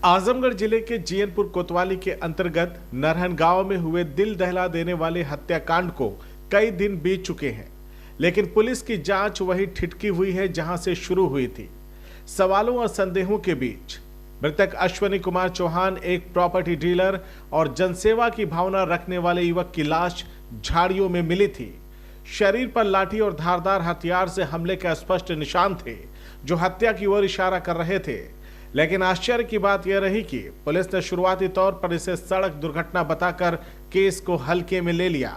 आजमगढ़ जिले के जीयनपुर कोतवाली के अंतर्गत नरहन गांव में हुए दिल दहला देने वाले हत्याकांड को कई दिन बीत चुके हैं, लेकिन पुलिस की जांच वही ठिठकी हुई है जहां से शुरू हुई थी। सवालों और संदेहों के बीच मृतक अश्वनी कुमार चौहान एक प्रॉपर्टी डीलर और जनसेवा की भावना रखने वाले युवक की लाश झाड़ियों में मिली थी। शरीर पर लाठी और धारदार हथियार से हमले के स्पष्ट निशान थे जो हत्या की ओर इशारा कर रहे थे। लेकिन आश्चर्य की बात यह रही कि पुलिस ने शुरुआती तौर पर इसे सड़क दुर्घटना बताकर केस को हल्के में ले लिया।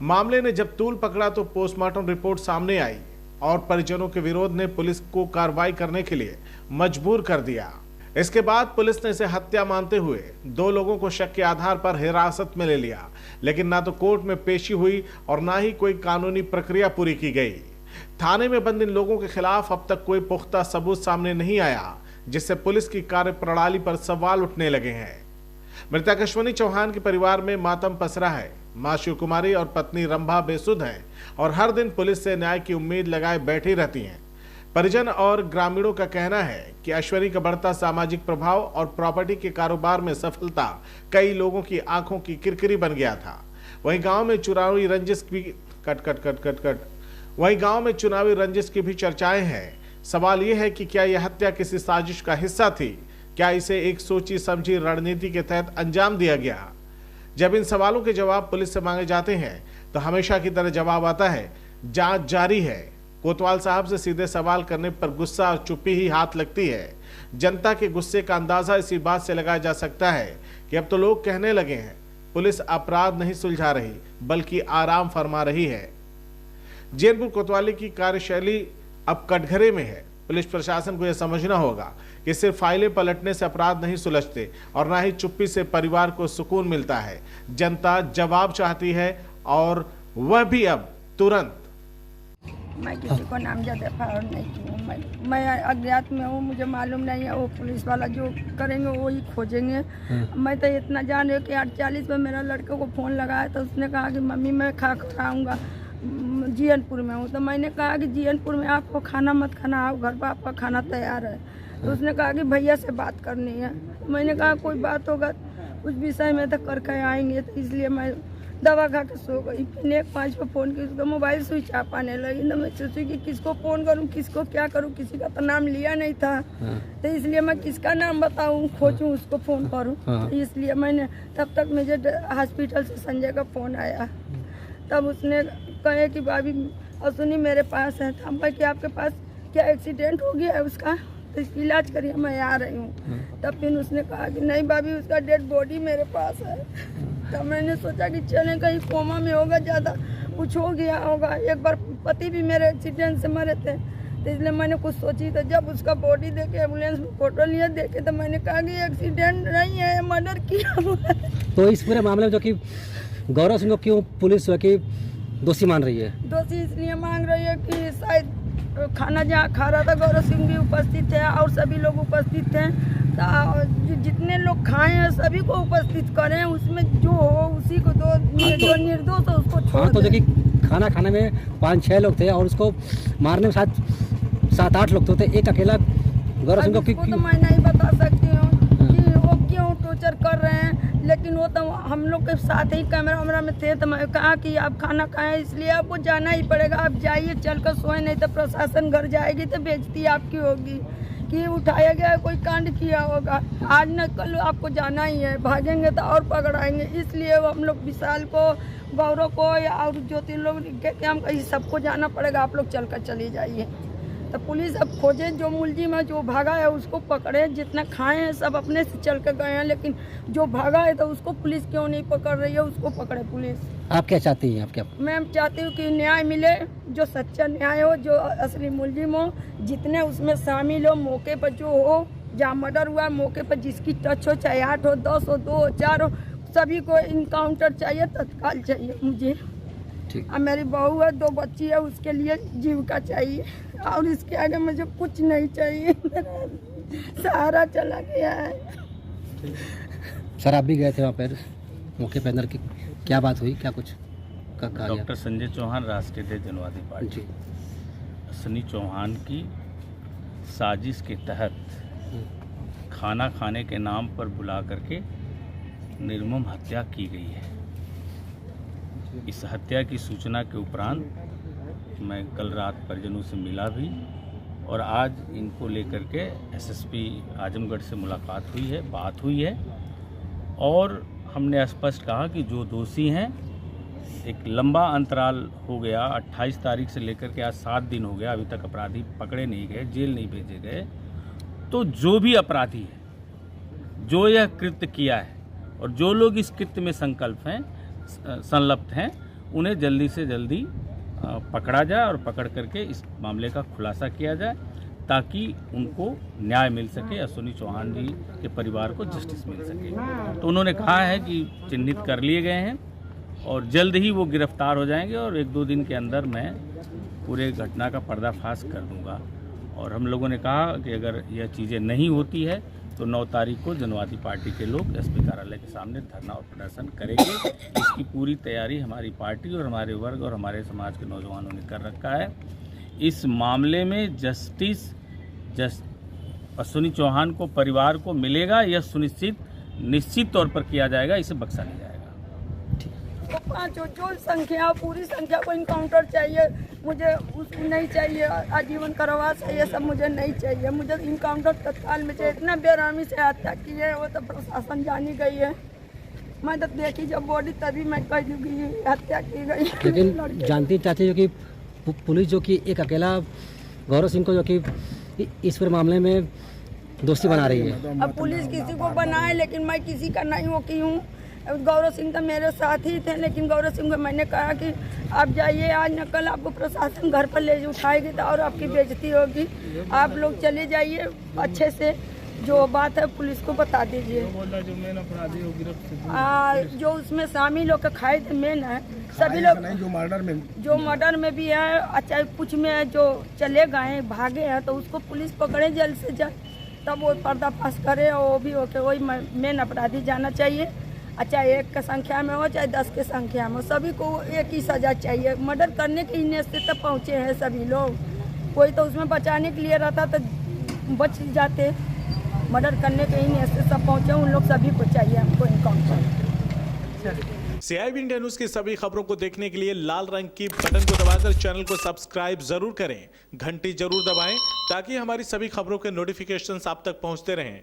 मामले ने जब तूल पकड़ा तो पोस्टमार्टम रिपोर्ट सामने आई और परिजनों के विरोध ने पुलिस को कार्रवाई करने के लिए मजबूर कर दिया। इसके बाद पुलिस ने इसे हत्या मानते हुए 2 लोगों को शक के आधार पर हिरासत में ले लिया, लेकिन ना तो कोर्ट में पेशी हुई और ना ही कोई कानूनी प्रक्रिया पूरी की गई। थाने में बंद इन लोगों के खिलाफ अब तक कोई पुख्ता सबूत सामने नहीं आया, जिससे पुलिस की कार्यप्रणाली पर सवाल उठने लगे हैं। मृतक अश्वनी चौहान के परिवार में मातम पसरा है। मां शिव कुमारी और पत्नी रंभा बेसुध हैं और हर दिन पुलिस से न्याय की उम्मीद लगाए बैठी रहती हैं। परिजन और ग्रामीणों का कहना है कि अश्वनी का बढ़ता सामाजिक प्रभाव और प्रॉपर्टी के कारोबार में सफलता कई लोगों की आंखों की किरकिरी बन गया था। वहीं गांव में चुनावी रंजिश की भी चर्चाएं हैं। सवाल यह है कि क्या यह हत्या किसी साजिश का हिस्सा थी? क्या इसे एक सोची समझी रणनीति के तहत अंजाम दिया गया? जब इन सवालों के जवाब पुलिस से मांगे जाते हैं तो हमेशा की तरह जवाब आता है, जांच जारी है। कोतवाल साहब से सीधे सवाल करने पर गुस्सा और चुप्पी ही हाथ लगती है। जनता के गुस्से का अंदाजा इसी बात से लगाया जा सकता है कि अब तो लोग कहने लगे हैं पुलिस अपराध नहीं सुलझा रही बल्कि आराम फरमा रही है। जीयनपुर कोतवाली की कार्यशैली अब कटघरे में है। पुलिस प्रशासन को यह समझना होगा कि सिर्फ फाइलें पलटने से अपराध नहीं सुलझते और ना ही चुप्पी से परिवार को सुकून मिलता है। जनता जवाब चाहती है और वह भी अब तुरंत। मैं किसी को नामजद एफआईआर नहीं हूँ। मैं अज्ञात में हूँ, मुझे मालूम नहीं है। वो पुलिस वाला जो करेंगे वो ही खोजेंगे। मैं तो इतना जान रही हूँ कि 8:40 में मेरा लड़के को फ़ोन लगाया तो उसने कहा कि मम्मी मैं खा कर आऊँगा, जीयनपुर में हूँ। तो मैंने कहा कि जीयनपुर में आपको खाना मत खाना, आओ घर पर आपका खाना तैयार है। तो उसने कहा कि भैया से बात करनी है। तो मैंने कहा कोई बात होगा उस विषय में तो करके आएंगे। तो इसलिए मैं दवा खा के सो गई। फिर 1:05 पर फ़ोन किया, उसका मोबाइल स्विच ऑफ आने लगी। तो मैं सोची कि किसको फ़ोन करूं, किसको क्या करूं, किसी का तो नाम लिया नहीं था। तो इसलिए मैं किसका नाम बताऊं, खोजूं, उसको फ़ोन करूं। तो इसलिए मैंने तब तक मुझे हॉस्पिटल से संजय का फ़ोन आया। तब उसने कहे कि भाभी अश्वनी मेरे पास है। तो हम कहे कि आपके पास क्या एक्सीडेंट हो गया है उसका, तो इसकी इलाज करिए, मैं आ रही हूँ। तब फिर उसने कहा कि नहीं भाभी उसका डेड बॉडी मेरे पास है। तो मैंने सोचा कि चलें कहीं कोमा में होगा, ज़्यादा कुछ हो गया होगा। एक बार पति भी मेरे एक्सीडेंट से मरे थे, तो इसलिए मैंने कुछ सोची। तो जब उसका बॉडी देखे, एम्बुलेंस में फोटो लिए देखे, तो मैंने कहा कि एक्सीडेंट नहीं है, मर्डर किया हुआ है। तो इस पूरे मामले में जो कि गौरव सिंह को क्यों पुलिस की दोषी मान रही है? दोषी इसलिए मांग रही है कि शायद खाना जहाँ खा रहा था गौरव सिंह भी उपस्थित थे और सभी लोग उपस्थित थे। तो जितने लोग खाए हैं सभी को उपस्थित करें, उसमें जो हो उसी को दो, जो निर्दोष है उसको छोड़। तो देखिए खाना खाने में 5-6 लोग थे और उसको मारने में 7-8 लोग तो थे। एक अकेला गौरव सिंह को तो मैं नहीं बता सकती हूँ कि वो क्यों टॉर्चर कर रहे हैं, लेकिन वो तो हम लोग के साथ ही कैमरा वैमरा में थे। तो मैं कहा कि आप खाना खाएं, इसलिए आपको जाना ही पड़ेगा। आप जाइए, चल कर सोए, नहीं तो प्रशासन घर जाएगी तो बेइज्जती आपकी होगी कि उठाया गया, कोई कांड किया होगा। आज न कल आपको जाना ही है, भागेंगे तो और पकड़ाएंगे। इसलिए वो हम लोग विशाल को, गौरव को या और ज्योति लोग कहते हैं हम कहीं सबको जाना पड़ेगा, आप लोग चल कर चली जाइए। तो पुलिस अब खोजे, जो मुलजिम है जो भागा है उसको पकड़े। जितना खाए हैं सब अपने से चल कर गए हैं, लेकिन जो भागा है तो उसको पुलिस क्यों नहीं पकड़ रही है, उसको पकड़े पुलिस। आप क्या चाहती हैं? आप क्या? मैं चाहती हूँ कि न्याय मिले, जो सच्चा न्याय हो, जो असली मुलजिम हो, जितने उसमें शामिल हो, मौके पर जो हो, जहाँ मर्डर हुआ मौके पर जिसकी टच हो, चाहे 8 हो, 10 हो, 2 हो, 4 हो, सभी को इनकाउंटर चाहिए, तत्काल चाहिए मुझे। अब मेरी बहू है, 2 बच्ची है, उसके लिए जीविका चाहिए और इसके आगे मुझे कुछ नहीं चाहिए। सहारा चला गया है। सर आप भी गए थे वहाँ पर मौके पर, अंदर की क्या बात हुई, क्या कुछ कहा गया? डॉक्टर संजय चौहान, राष्ट्रीय जनवादी पार्टी। अश्वनी चौहान की साजिश के तहत खाना खाने के नाम पर बुला करके निर्मम हत्या की गई है। इस हत्या की सूचना के उपरांत मैं कल रात परिजनों से मिला भी और आज इनको लेकर के एसएसपी आजमगढ़ से मुलाकात हुई है, बात हुई है और हमने स्पष्ट कहा कि जो दोषी हैं, एक लंबा अंतराल हो गया, 28 तारीख से लेकर के आज 7 दिन हो गया, अभी तक अपराधी पकड़े नहीं गए, जेल नहीं भेजे गए। तो जो भी अपराधी है, जो यह कृत्य किया है और जो लोग इस कृत्य में संलग्न हैं, उन्हें जल्दी से जल्दी पकड़ा जाए और पकड़ करके इस मामले का खुलासा किया जाए ताकि उनको न्याय मिल सके, अश्विनी चौहान जी के परिवार को जस्टिस मिल सके। तो उन्होंने कहा है कि चिन्हित कर लिए गए हैं और जल्द ही वो गिरफ्तार हो जाएंगे और 1-2 दिन के अंदर मैं पूरे घटना का पर्दाफाश कर दूंगा। और हम लोगों ने कहा कि अगर यह चीज़ें नहीं होती है तो 9 तारीख को जनवादी पार्टी के लोग एसपी कार्यालय के सामने धरना और प्रदर्शन करेंगे। इसकी पूरी तैयारी हमारी पार्टी और हमारे वर्ग और हमारे समाज के नौजवानों ने कर रखा है। इस मामले में जस्टिस अश्विनी चौहान को परिवार को मिलेगा, यह सुनिश्चित निश्चित तौर पर किया जाएगा, इसे बख्शा नहीं जाएगा। तो पाँचों जो संख्या, पूरी संख्या को इनकाउंटर चाहिए, मुझे नहीं चाहिए आजीवन कारावास, ये सब मुझे नहीं चाहिए, मुझे इनकाउंटर तत्काल में चाहिए। इतना बेरहमी से हत्या की है, वो तो प्रशासन जानी गई है। मैं तो देखी जब बॉडी तभी मैं कह दूँगी हत्या की गई। लेकिन जानती चाहती हो कि पुलिस जो कि एक अकेला गौरव सिंह को जो कि इस पर मामले में दोषी बना रही है। अब पुलिस किसी को बनाए, लेकिन मैं किसी का नहीं हो की हूँ। गौरव सिंह तो मेरे साथ ही थे, लेकिन गौरव सिंह को मैंने कहा कि आप जाइए, आज न कल आपको प्रशासन घर पर ले उठाएगी तो और आपकी बेइज्जती होगी, आप लोग चले जाइए, अच्छे से जो बात है पुलिस को बता दीजिए। जो उसमें शामिल होकर खाए थे मेन है, सभी लोग जो मर्डर में भी है, अच्छा कुछ में जो चले गए भागे हैं, तो उसको पुलिस पकड़े जल्द से जल्द, तब वो पर्दाफाश करे और वो भी होके वही मेन अपराधी जाना चाहिए। अच्छा 1 की संख्या में हो चाहे 10 की संख्या में, सभी को एक ही सजा चाहिए। मर्डर करने के नियत से तब पहुँचे हैं सभी लोग, कोई तो उसमें बचाने के लिए रहता तो बच जाते, मर्डर करने के ही नियत से सब पहुँचे, उन लोग सभी को चाहिए हमको इनकाउंटर। CIB इंडिया न्यूज की सभी खबरों को देखने के लिए लाल रंग की बटन को दबाकर चैनल को सब्सक्राइब जरूर करें, घंटी जरूर दबाएं ताकि हमारी सभी खबरों के नोटिफिकेशंस आप तक पहुंचते रहें।